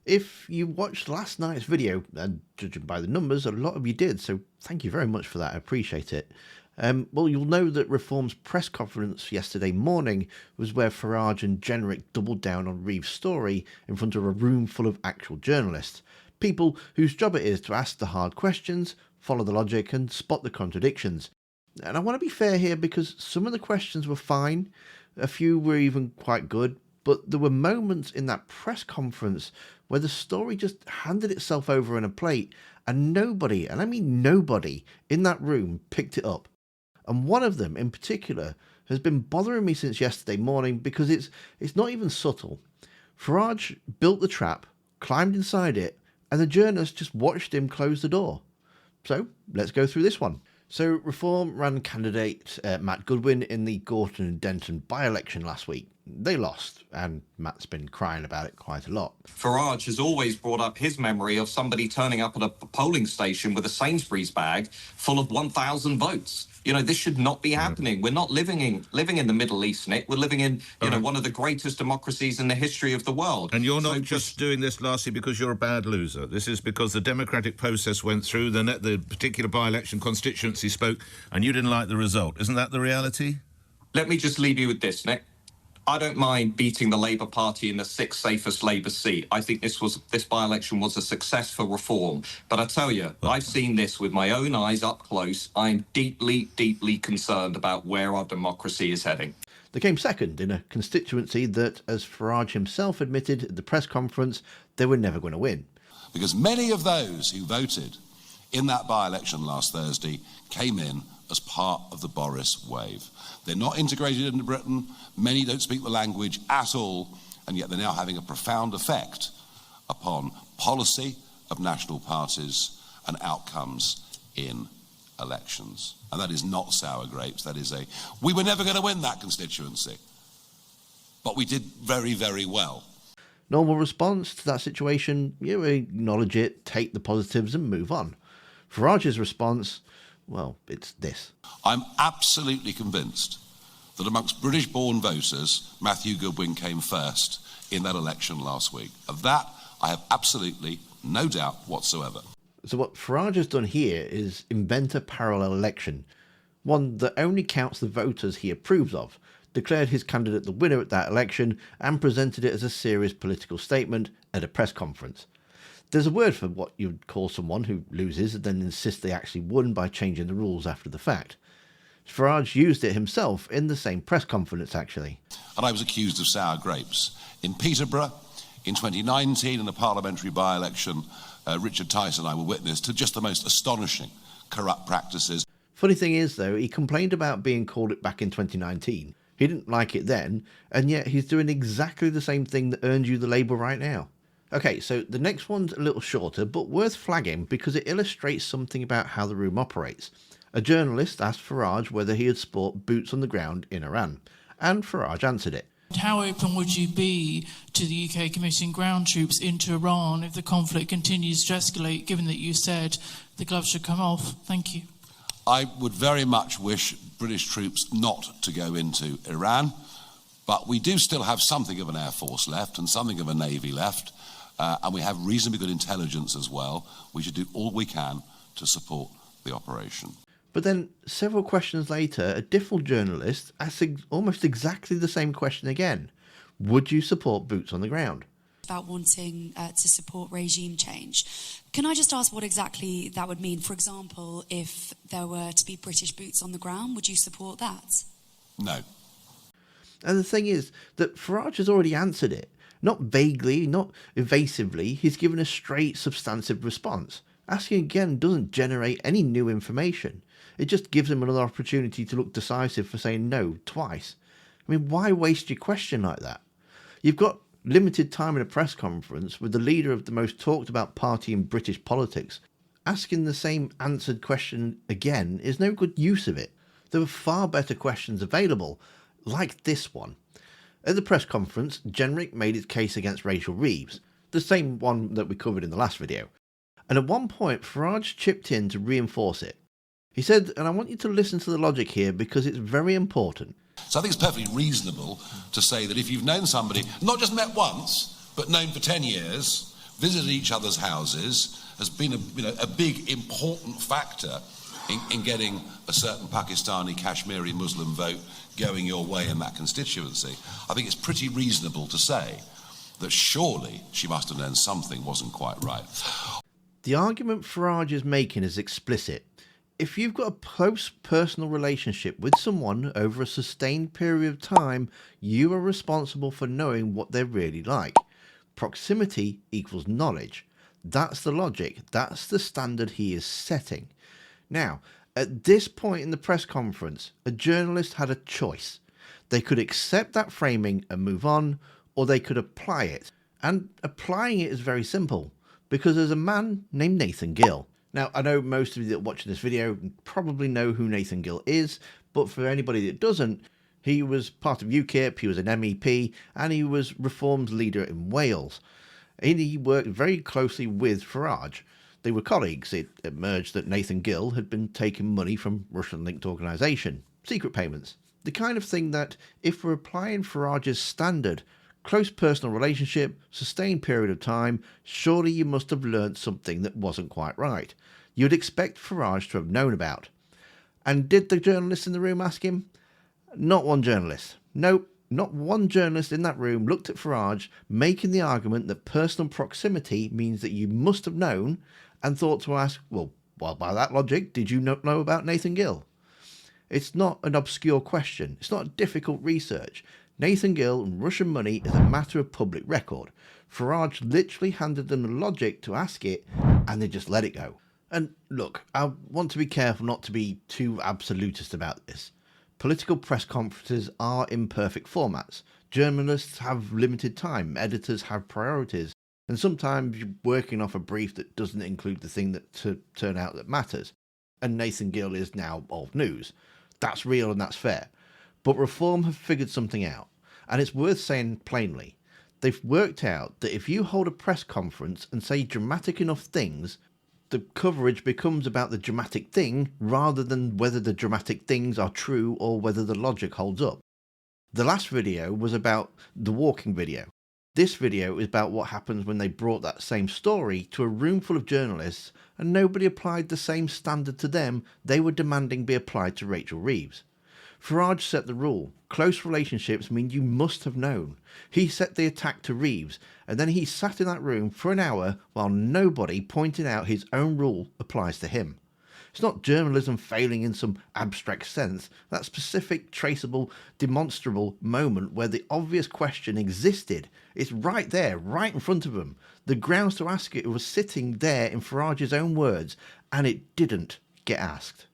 If you watched last night's video, and judging by the numbers, a lot of you did, so thank you very much for that, I appreciate it. Well, you'll know that Reform's press conference yesterday morning was where Farage and Jenrick doubled down on Reeves' story in front of a room full of actual journalists, people whose job it is to ask the hard questions, follow the logic and spot the contradictions. And I want to be fair here because some of the questions were fine, a few were even quite good, but there were moments in that press conference where the story just handed itself over on a plate and nobody, and I mean nobody, in that room picked it up. And one of them in particular has been bothering me since yesterday morning because it's not even subtle. Farage built the trap, climbed inside it, and the journalist just watched him close the door. So let's go through this one. So Reform ran candidate Matt Goodwin in the Gorton and Denton by-election last week. They lost, and Matt's been crying about it quite a lot. Farage has always brought up his memory of somebody turning up at a polling station with a Sainsbury's bag full of 1,000 votes. You know, this should not be happening. We're not living in the Middle East, Nick. We're living in, one of the greatest democracies in the history of the world. And you're not just doing this, lastly, because you're a bad loser. This is because the democratic process went through, the particular by-election constituency spoke, and you didn't like the result. Isn't that the reality? Let me just leave you with this, Nick. I don't mind beating the Labour Party in the sixth safest Labour seat. I think this by-election was a success for Reform. But I tell you, I've seen this with my own eyes up close. I'm deeply, deeply concerned about where our democracy is heading. They came second in a constituency that, as Farage himself admitted at the press conference, they were never going to win. Because many of those who voted in that by-election last Thursday came in as part of the Boris wave. They're not integrated into Britain, many don't speak the language at all, and yet they're now having a profound effect upon policy of national parties and outcomes in elections. And that is not sour grapes, that is we were never going to win that constituency, but we did very, very well. Normal response to that situation, you acknowledge it, take the positives and move on. Farage's response, well, it's this. I'm absolutely convinced that amongst British-born voters, Matthew Goodwin came first in that election last week. Of that, I have absolutely no doubt whatsoever. So what Farage has done here is invent a parallel election, one that only counts the voters he approves of, declared his candidate the winner at that election, and presented it as a serious political statement at a press conference. There's a word for what you'd call someone who loses and then insists they actually won by changing the rules after the fact. Farage used it himself in the same press conference, actually. And I was accused of sour grapes. In Peterborough, in 2019, in the parliamentary by-election, Richard Tice and I were witness to just the most astonishing corrupt practices. Funny thing is, though, he complained about being called it back in 2019. He didn't like it then, and yet he's doing exactly the same thing that earned you the label right now. Okay, so the next one's a little shorter, but worth flagging because it illustrates something about how the room operates. A journalist asked Farage whether he had sport boots on the ground in Iran, and Farage answered it. How open would you be to the UK committing ground troops into Iran if the conflict continues to escalate, given that you said the gloves should come off? Thank you. I would very much wish British troops not to go into Iran, but we do still have something of an air force left and something of a navy left, and we have reasonably good intelligence as well. We should do all we can to support the operation. But then, several questions later, a different journalist asked almost exactly the same question again. Would you support boots on the ground? About wanting to support regime change. Can I just ask what exactly that would mean? For example, if there were to be British boots on the ground, would you support that? No. And the thing is that Farage has already answered it. Not vaguely, not evasively, he's given a straight, substantive response. Asking again doesn't generate any new information. It just gives him another opportunity to look decisive for saying no twice. I mean, why waste your question like that? You've got limited time in a press conference with the leader of the most talked about party in British politics. Asking the same answered question again is no good use of it. There were far better questions available, like this one. At the press conference, Jenrick made its case against Rachel Reeves, the same one that we covered in the last video. And at one point, Farage chipped in to reinforce it. He said, and I want you to listen to the logic here because it's very important. So I think it's perfectly reasonable to say that if you've known somebody, not just met once, but known for 10 years, visited each other's houses, has been a big important factor in getting a certain Pakistani Kashmiri Muslim vote going your way in that constituency. I think it's pretty reasonable to say that surely she must have known something wasn't quite right. The argument Farage is making is explicit. If you've got a close personal relationship with someone over a sustained period of time, you are responsible for knowing what they're really like. Proximity equals knowledge. That's the logic. That's the standard he is setting. Now, at this point in the press conference, a journalist had a choice. They could accept that framing and move on, or they could apply it. And applying it is very simple, because there's a man named Nathan Gill. Now, I know most of you that are watching this video probably know who Nathan Gill is, but for anybody that doesn't, he was part of UKIP, he was an MEP, and he was Reform's leader in Wales. And he worked very closely with Farage. They were colleagues. It emerged that Nathan Gill had been taking money from Russian-linked organisation, secret payments. The kind of thing that, if we're applying Farage's standard, close personal relationship, sustained period of time, surely you must have learnt something that wasn't quite right. You'd expect Farage to have known about. And did the journalists in the room ask him? Not one journalist. Nope, not one journalist in that room looked at Farage, making the argument that personal proximity means that you must have known, and thought to ask, well, by that logic, did you not know about Nathan Gill? It's not an obscure question. It's not difficult research. Nathan Gill and Russian money is a matter of public record. Farage literally handed them the logic to ask it, and they just let it go. And look, I want to be careful not to be too absolutist about this. Political press conferences are imperfect formats. Journalists have limited time, editors have priorities, and sometimes you're working off a brief that doesn't include the thing that turn out that matters. And Nathan Gill is now old news. That's real and that's fair. But Reform have figured something out, and it's worth saying plainly. They've worked out that if you hold a press conference and say dramatic enough things, the coverage becomes about the dramatic thing rather than whether the dramatic things are true or whether the logic holds up. The last video was about the walking video. This video is about what happens when they brought that same story to a room full of journalists and nobody applied the same standard to them they were demanding be applied to Rachel Reeves. Farage set the rule. Close relationships mean you must have known. He set the attack to Reeves, and then he sat in that room for an hour while nobody pointed out his own rule applies to him. It's not journalism failing in some abstract sense. That specific, traceable, demonstrable moment where the obvious question existed. It's right there, right in front of them. The grounds to ask it was sitting there in Farage's own words, and it didn't get asked.